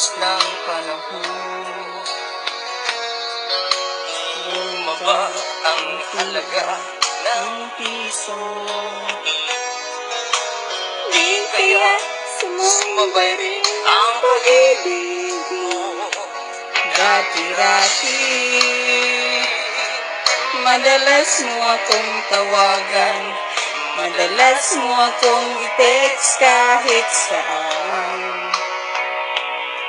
ng panahon. Bumaba ang halaga ng piso. Di kaya sumabay rin ang pag-ibig mo. Dati-dati madalas mo akong tawagan, madalas mo akong i-text kahit saan.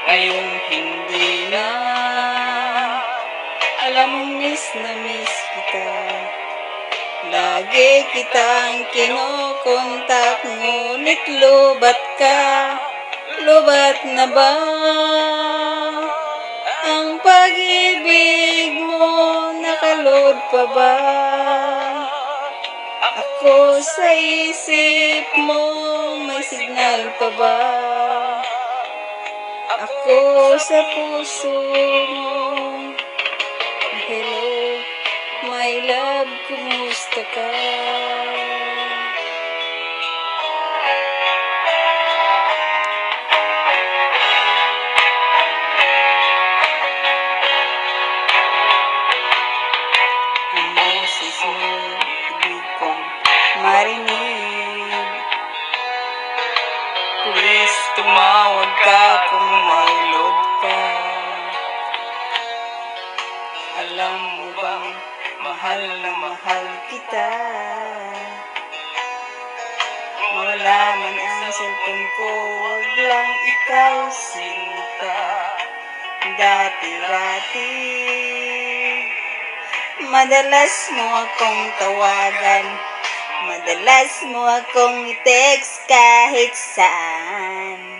Ngayon hindi na, alam mo miss na miss kita. Lagi kitang kinokontak, ngunit lubat ka. Lubat na ba ang pag-ibig mo? Nakaload pa ba ako sa isip mo? May signal pa ba ako sa puso mo? Hello, my love, kumusta ka? Ang boses mo, hindi kong marinig. Please, tumawag ka kung may load ka. Alam mo bang mahal na mahal kita? Mawala man ang cellphone ko, wag lang ikaw sinta. Dati-dati madalas mo akong tawagan, madalas mo akong i-text kahit saan.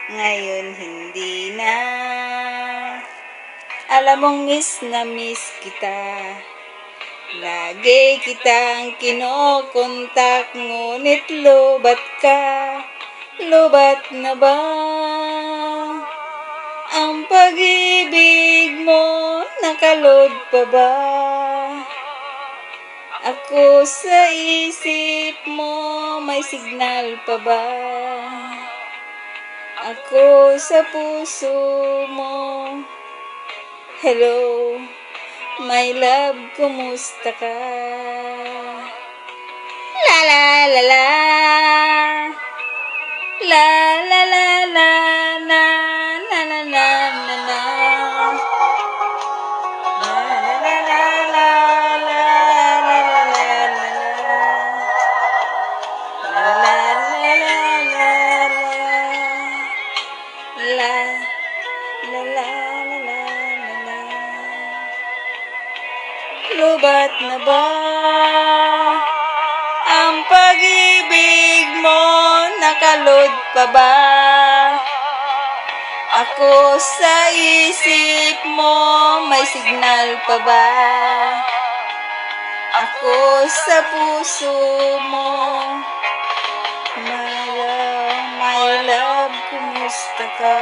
Ngayon hindi na, alam mong miss na miss kita. Lagi kitang kinokontak, ngunit lubat ka. Lubat na ba ang pag-ibig mo? Nakaload pa ba ako sa isip mo? May signal pa ba ako sa puso mo? Hello, my love, kumusta ka? La la la la, la la la la, na na na na na na, la la la la la, la la la la la, la la la la la, la la la la. Lubat na ba ang pag-ibig mo? Nakaload pa ba ako sa isip mo? May signal pa ba ako sa puso mo? My love, kumusta ka?